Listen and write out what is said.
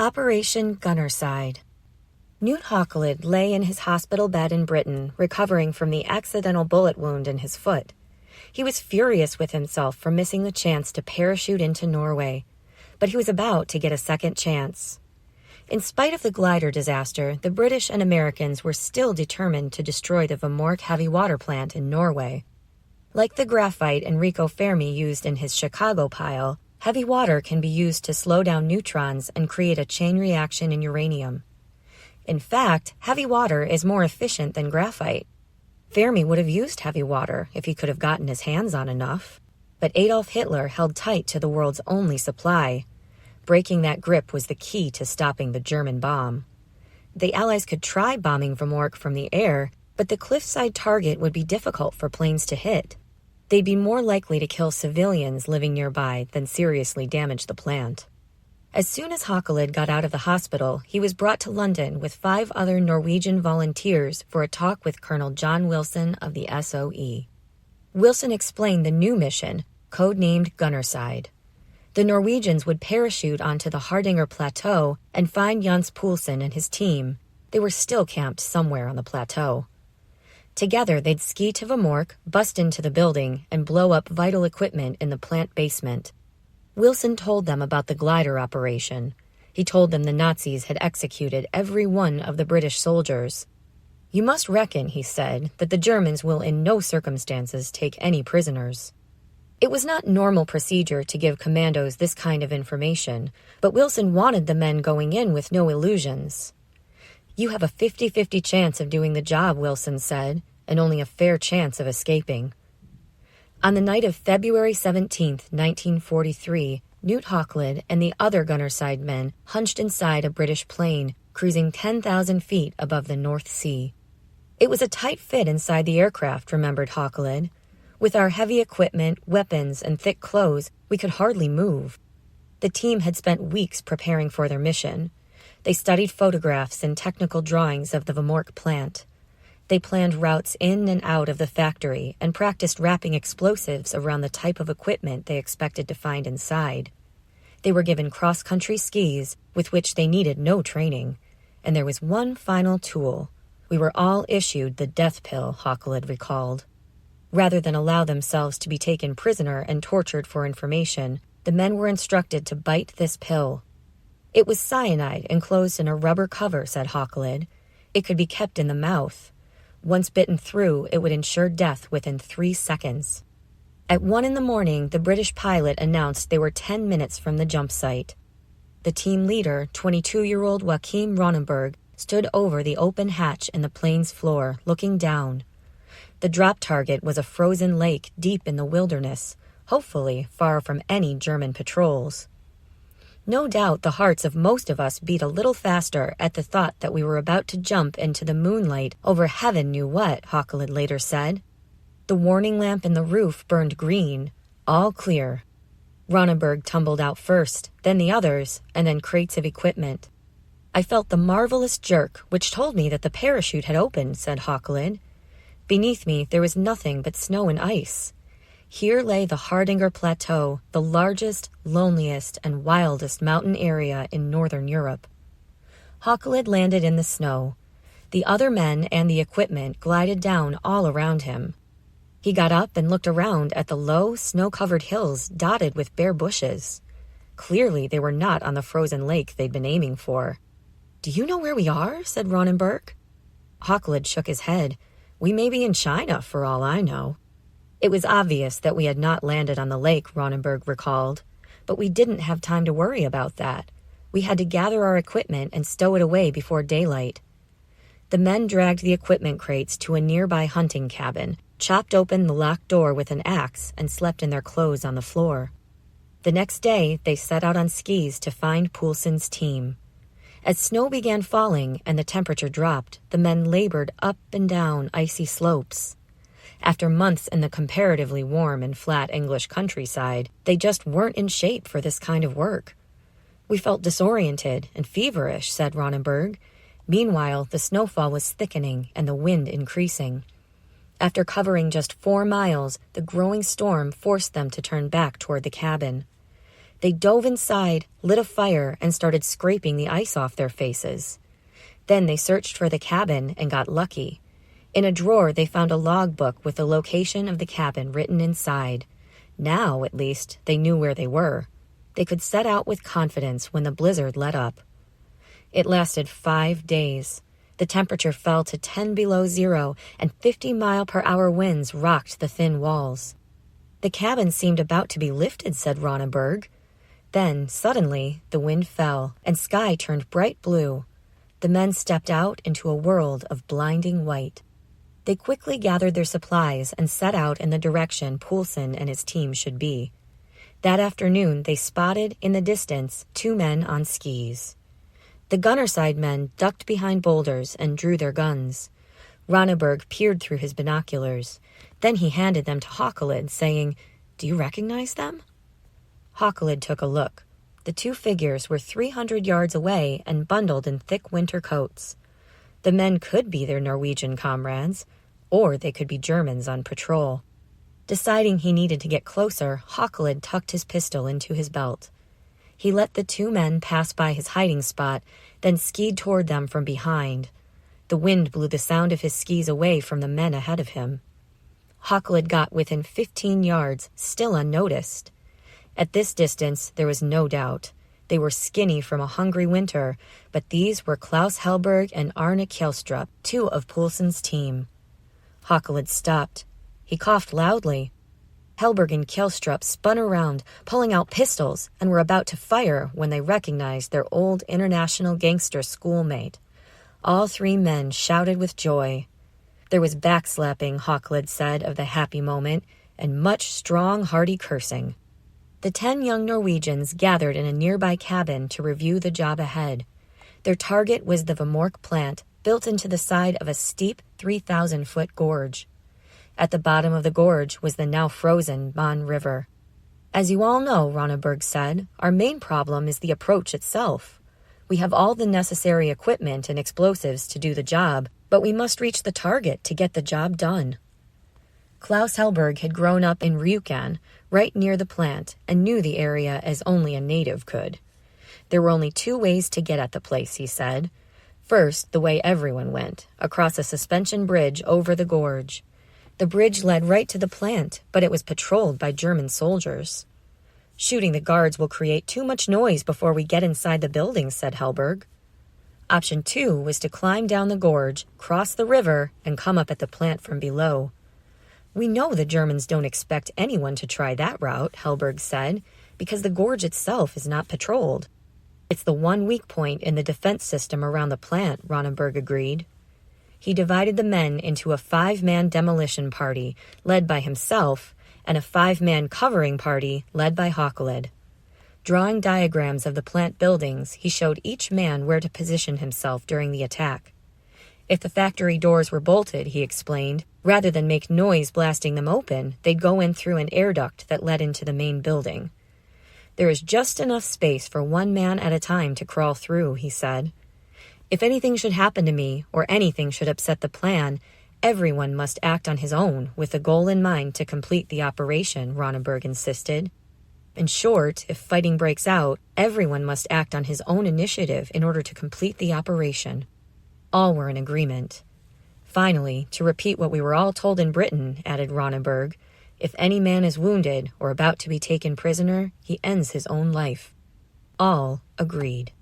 Operation Gunnerside. Knut Haukelid lay in his hospital bed in Britain, recovering from the accidental bullet wound in his foot. He was furious with himself for missing the chance to parachute into Norway, but he was about to get a second chance. In spite of the glider disaster, the British and Americans were still determined to destroy the Vemork heavy water plant in Norway. Like the graphite Enrico Fermi used in his Chicago pile, heavy water can be used to slow down neutrons and create a chain reaction in uranium. In fact, heavy water is more efficient than graphite. Fermi would have used heavy water if he could have gotten his hands on enough. But Adolf Hitler held tight to the world's only supply. Breaking that grip was the key to stopping the German bomb. The Allies could try bombing Vemork from the air, but the cliffside target would be difficult for planes to hit. They'd be more likely to kill civilians living nearby than seriously damage the plant. As soon as Haukelid got out of the hospital, he was brought to London with 5 other Norwegian volunteers for a talk with Colonel John Wilson of the SOE. Wilson explained the new mission, codenamed Gunnerside. The Norwegians would parachute onto the Hardanger Plateau and find Jens Poulsen and his team. They were still camped somewhere on the plateau. Together, they'd ski to Vemork, bust into the building, and blow up vital equipment in the plant basement. Wilson told them about the glider operation. He told them the Nazis had executed every one of the British soldiers. "You must reckon," he said, "that the Germans will in no circumstances take any prisoners." It was not normal procedure to give commandos this kind of information, but Wilson wanted the men going in with no illusions. "You have a 50-50 chance of doing the job," Wilson said, "and only a fair chance of escaping." On the night of February 17, 1943, Knut Haukelid and the other Gunnerside men hunched inside a British plane, cruising 10,000 feet above the North Sea. It was a tight fit inside the aircraft, remembered Haukelid. With our heavy equipment, weapons, and thick clothes, we could hardly move. The team had spent weeks preparing for their mission. They studied photographs and technical drawings of the Vemork plant. They planned routes in and out of the factory and practiced wrapping explosives around the type of equipment they expected to find inside. They were given cross-country skis, with which they needed no training. And there was one final tool. We were all issued the death pill, Haukelid recalled. Rather than allow themselves to be taken prisoner and tortured for information, the men were instructed to bite this pill. It was cyanide enclosed in a rubber cover, said Haukelid. It could be kept in the mouth. Once bitten through, it would ensure death within 3 seconds. At 1 a.m, the British pilot announced they were 10 minutes from the jump site. The team leader, 22-year-old Joachim Ronenberg, stood over the open hatch in the plane's floor, looking down. The drop target was a frozen lake deep in the wilderness, hopefully far from any German patrols. No doubt the hearts of most of us beat a little faster at the thought that we were about to jump into the moonlight over heaven knew what, Haukelid later said. The warning lamp in the roof burned green, all clear. Ronenberg tumbled out first, then the others, and then crates of equipment. I felt the marvelous jerk, which told me that the parachute had opened, said Haukelid. Beneath me there was nothing but snow and ice. Here lay the Hardanger Plateau, the largest, loneliest, and wildest mountain area in northern Europe. Haukelid landed in the snow. The other men and the equipment glided down all around him. He got up and looked around at the low, snow-covered hills dotted with bare bushes. Clearly they were not on the frozen lake they'd been aiming for. "Do you know where we are?" said Ronenberg. Haukelid shook his head. "We may be in China, for all I know." It was obvious that we had not landed on the lake, Ronenberg recalled, but we didn't have time to worry about that. We had to gather our equipment and stow it away before daylight. The men dragged the equipment crates to a nearby hunting cabin, chopped open the locked door with an axe, and slept in their clothes on the floor. The next day, they set out on skis to find Poulsen's team. As snow began falling and the temperature dropped, the men labored up and down icy slopes. After months in the comparatively warm and flat English countryside, they just weren't in shape for this kind of work. "We felt disoriented and feverish," said Ronenberg. Meanwhile, the snowfall was thickening and the wind increasing. After covering just 4 miles, the growing storm forced them to turn back toward the cabin. They dove inside, lit a fire, and started scraping the ice off their faces. Then they searched for the cabin and got lucky. In a drawer, they found a logbook with the location of the cabin written inside. Now, at least, they knew where they were. They could set out with confidence when the blizzard let up. It lasted 5 days. The temperature fell to 10 below zero, and 50-mile-per-hour winds rocked the thin walls. The cabin seemed about to be lifted, said Ronneberg. Then, suddenly, the wind fell, and sky turned bright blue. The men stepped out into a world of blinding white. They quickly gathered their supplies and set out in the direction Poulsen and his team should be. That afternoon, they spotted, in the distance, 2 men on skis. The Gunnerside men ducked behind boulders and drew their guns. Ronneberg peered through his binoculars. Then he handed them to Haukelid, saying, "Do you recognize them?" Haukelid took a look. The 2 figures were 300 yards away and bundled in thick winter coats. The men could be their Norwegian comrades, or they could be Germans on patrol. Deciding he needed to get closer, Haukelid tucked his pistol into his belt. He let the 2 men pass by his hiding spot, then skied toward them from behind. The wind blew the sound of his skis away from the men ahead of him. Haukelid got within 15 yards, still unnoticed. At this distance, there was no doubt. They were skinny from a hungry winter, but these were Klaus Hellberg and Arne Kjellstrup, 2 of Poulsen's team. Haukelid stopped. He coughed loudly. Hellberg and Kjellstrup spun around, pulling out pistols, and were about to fire when they recognized their old international gangster schoolmate. All 3 men shouted with joy. There was backslapping, Haukelid said, of the happy moment, and much strong, hearty cursing. The 10 young Norwegians gathered in a nearby cabin to review the job ahead. Their target was the Vemork plant, built into the side of a steep 3,000-foot gorge. At the bottom of the gorge was the now frozen Mon River. "As you all know," Ronneberg said, "our main problem is the approach itself. We have all the necessary equipment and explosives to do the job, but we must reach the target to get the job done." Klaus Hellberg had grown up in Reuniting, right near the plant, and knew the area as only a native could. There were only 2 ways to get at the place, he said. First, the way everyone went, across a suspension bridge over the gorge. The bridge led right to the plant, but it was patrolled by German soldiers. "Shooting the guards will create too much noise before we get inside the building," said Hellberg. Option 2 was to climb down the gorge, cross the river, and come up at the plant from below. "We know the Germans don't expect anyone to try that route," Hellberg said, "because the gorge itself is not patrolled." "It's the one weak point in the defense system around the plant," Ronneberg agreed. He divided the men into a 5-man demolition party, led by himself, and a 5-man covering party, led by Haukelid. Drawing diagrams of the plant buildings, he showed each man where to position himself during the attack. If the factory doors were bolted, he explained, rather than make noise blasting them open, they'd go in through an air duct that led into the main building. "There is just enough space for 1 man at a time to crawl through," he said. "If anything should happen to me, or anything should upset the plan, everyone must act on his own, with the goal in mind to complete the operation," Ronneberg insisted. "In short, if fighting breaks out, everyone must act on his own initiative in order to complete the operation." All were in agreement. "Finally, to repeat what we were all told in Britain," added Ronneberg, "if any man is wounded or about to be taken prisoner, he ends his own life." All agreed.